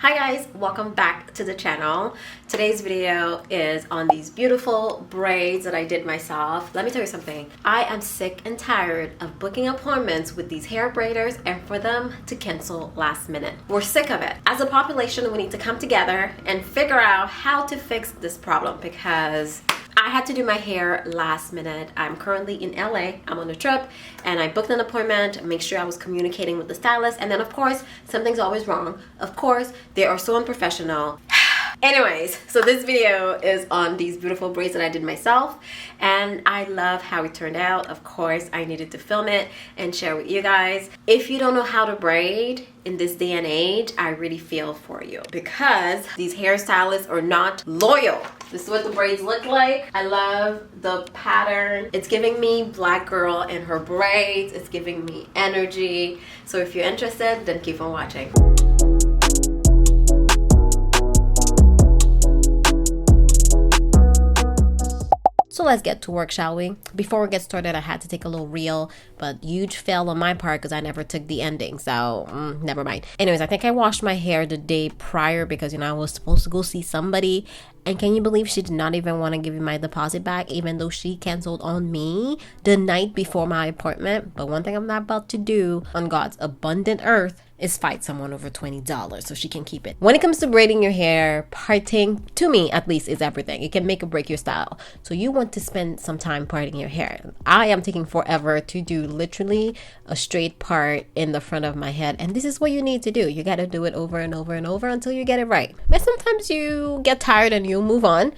Hi guys, welcome back to the channel. Today's video is on these beautiful braids that I did myself. Let me tell you something. I am sick and tired of booking appointments with these hair braiders and for them to cancel last minute. We're sick of it. As a population, we need to come together and figure out how to fix this problem because I had to do my hair last minute. I'm currently in LA. I'm on a trip and I booked an appointment, make sure I was communicating with the stylist, and then of course, something's always wrong. Of course, they are so unprofessional. Anyways, so this video is on these beautiful braids that I did myself and I love how it turned out. Of course, I needed to film it and share with you guys. If you don't know how to braid in this day and age, I really feel for you because these hairstylists are not loyal. This is what the braids look like. I love the pattern. It's giving me black girl and her braids. It's giving me energy. So if you're interested, then keep on watching. So let's get to work, shall we? Before we get started, I had to take a little reel, but huge fail on my part because I never took the ending, so never mind. Anyways, I think I washed my hair the day prior because, I was supposed to go see somebody, and can you believe she did not even want to give me my deposit back even though she canceled on me the night before my appointment? But one thing I'm not about to do on God's abundant earth is fight someone over $20 so she can keep it. When it comes to braiding your hair, parting, to me at least, is everything. It can make or break your style. So you want to spend some time parting your hair. I am taking forever to do literally a straight part in the front of my head, and this is what you need to do. You got to do it over and over and over until you get it right. But sometimes you get tired and you'll move on,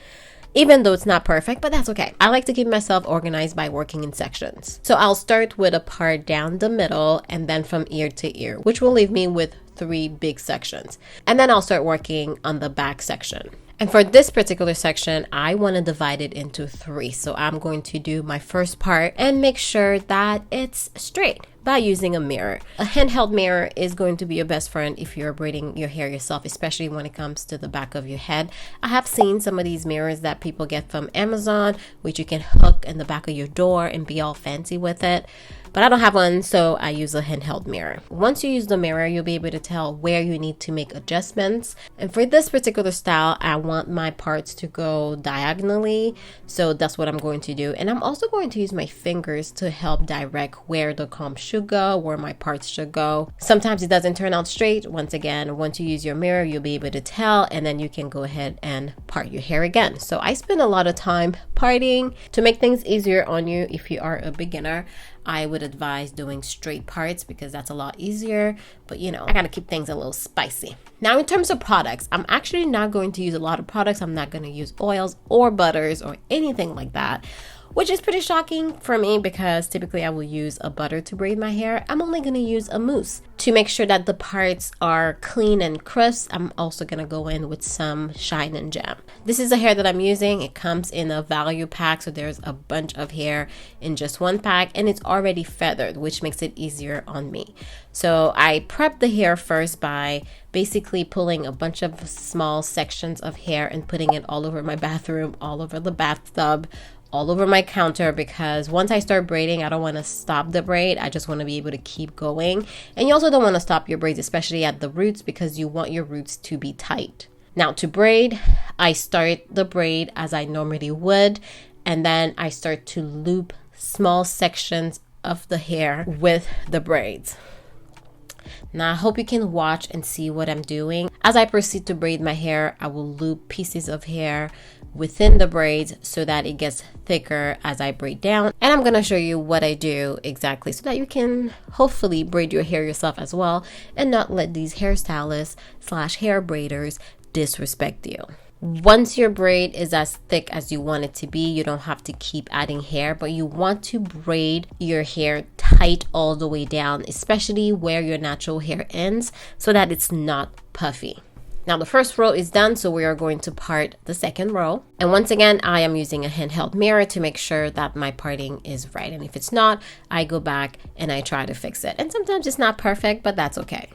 even though it's not perfect, but that's okay. I like to keep myself organized by working in sections. So I'll start with a part down the middle and then from ear to ear, which will leave me with 3 big sections. And then I'll start working on the back section. And for this particular section, I want to divide it into 3. So I'm going to do my first part and make sure that it's straight by using a mirror. A handheld mirror is going to be your best friend if you're braiding your hair yourself, especially when it comes to the back of your head. I have seen some of these mirrors that people get from Amazon, which you can hook in the back of your door and be all fancy with it. But I don't have one, so I use a handheld mirror. Once you use the mirror, you'll be able to tell where you need to make adjustments. And for this particular style, I want my parts to go diagonally. So that's what I'm going to do. And I'm also going to use my fingers to help direct where the comb should go, where my parts should go. Sometimes it doesn't turn out straight. Once again, once you use your mirror, you'll be able to tell, and then you can go ahead and part your hair again. So I spend a lot of time parting. To make things easier on you, if you are a beginner, I would advise doing straight parts because that's a lot easier, but I gotta keep things a little spicy. Now, in terms of products, I'm actually not going to use a lot of products. I'm not going to use oils or butters or anything like that, which is pretty shocking for me because typically I will use a butter to braid my hair. I'm only going to use a mousse. To make sure that the parts are clean and crisp, I'm also going to go in with some Shine and Jam. This is the hair that I'm using. It comes in a value pack, so there's a bunch of hair in just one pack, and it's already feathered, which makes it easier on me. So I prep the hair first by basically pulling a bunch of small sections of hair and putting it all over my bathroom, all over the bathtub, all over my counter, because once I start braiding, I don't want to stop the braid. I just want to be able to keep going. And you also don't want to stop your braids, especially at the roots, because you want your roots to be tight. Now, to braid, I start the braid as I normally would, and then I start to loop small sections of the hair with the braids. Now, I hope you can watch and see what I'm doing. As I proceed to braid my hair, I will loop pieces of hair within the braids so that it gets thicker as I braid down. And I'm going to show you what I do exactly so that you can hopefully braid your hair yourself as well and not let these hairstylists / hair braiders disrespect you. Once your braid is as thick as you want it to be, you don't have to keep adding hair, but you want to braid your hair tight all the way down, especially where your natural hair ends, so that it's not puffy. Now the first row is done, so we are going to part the second row. And once again, I am using a handheld mirror to make sure that my parting is right. And if it's not, I go back and I try to fix it. And sometimes it's not perfect, but that's okay.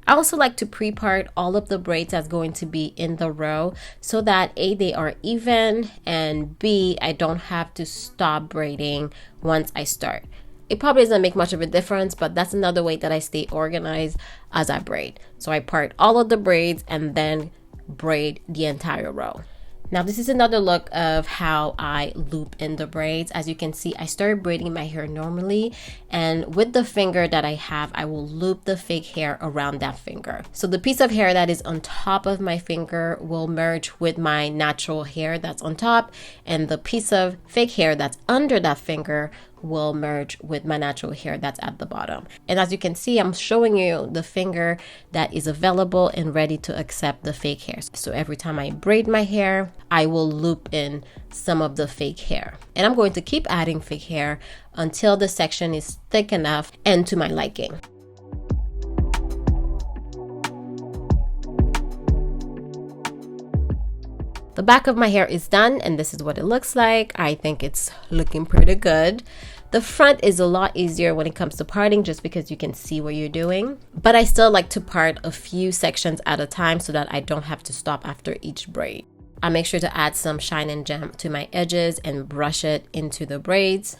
I also like to pre-part all of the braids that's going to be in the row so that A, they are even, and B, I don't have to stop braiding once I start. It probably doesn't make much of a difference, but that's another way that I stay organized as I braid. So I part all of the braids and then braid the entire row. Now this is another look of how I loop in the braids. As you can see, I started braiding my hair normally, and with the finger that I have, I will loop the fake hair around that finger. So the piece of hair that is on top of my finger will merge with my natural hair that's on top, and the piece of fake hair that's under that finger will merge with my natural hair that's at the bottom. And as you can see, I'm showing you the finger that is available and ready to accept the fake hair. So every time I braid my hair, I will loop in some of the fake hair. And I'm going to keep adding fake hair until the section is thick enough and to my liking. The back of my hair is done, and this is what it looks like. I think it's looking pretty good. The front is a lot easier when it comes to parting just because you can see what you're doing. But I still like to part a few sections at a time so that I don't have to stop after each braid. I make sure to add some shine and gem to my edges and brush it into the braids.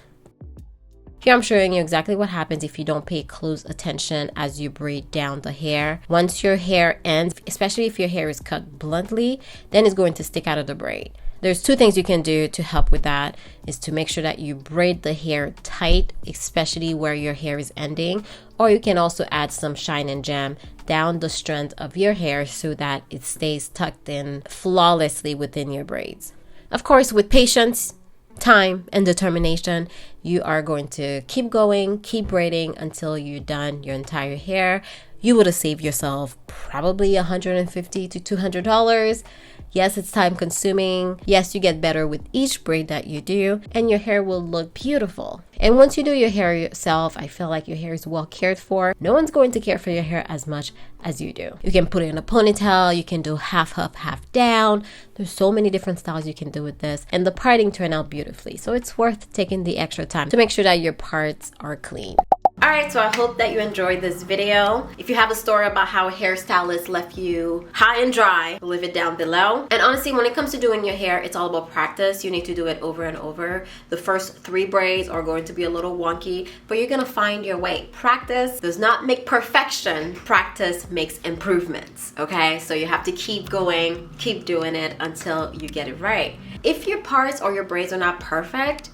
Here I'm showing you exactly what happens if you don't pay close attention as you braid down the hair. Once your hair ends, especially if your hair is cut bluntly, then it's going to stick out of the braid. There's two things you can do to help with that, is to make sure that you braid the hair tight, especially where your hair is ending, or you can also add some shine and gem down the strand of your hair so that it stays tucked in flawlessly within your braids. Of course, with patience, time, and determination, you are going to keep going, keep braiding until you're done your entire hair. You would have saved yourself probably $150 to $200. Yes, it's time consuming. Yes, you get better with each braid that you do, and your hair will look beautiful. And once you do your hair yourself, I feel like your hair is well cared for. No one's going to care for your hair as much as you do. You can put it in a ponytail, you can do half up, half down. There's so many different styles you can do with this, and the parting turned out beautifully. So it's worth taking the extra time to make sure that your parts are clean. Alright, so I hope that you enjoyed this video. If you have a story about how a hairstylist left you high and dry, leave it down below. And honestly, when it comes to doing your hair, it's all about practice. You need to do it over and over. The first 3 braids are going to be a little wonky, but you're gonna find your way. Practice does not make perfection. Practice makes improvements, okay? So you have to keep going, keep doing it until you get it right. If your parts or your braids are not perfect,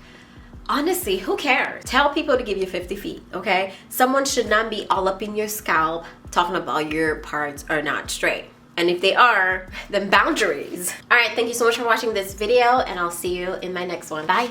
honestly, who cares? Tell people to give you 50 feet, okay? Someone should not be all up in your scalp talking about your parts are not straight. And if they are, then boundaries. All right, thank you so much for watching this video, and I'll see you in my next one. Bye.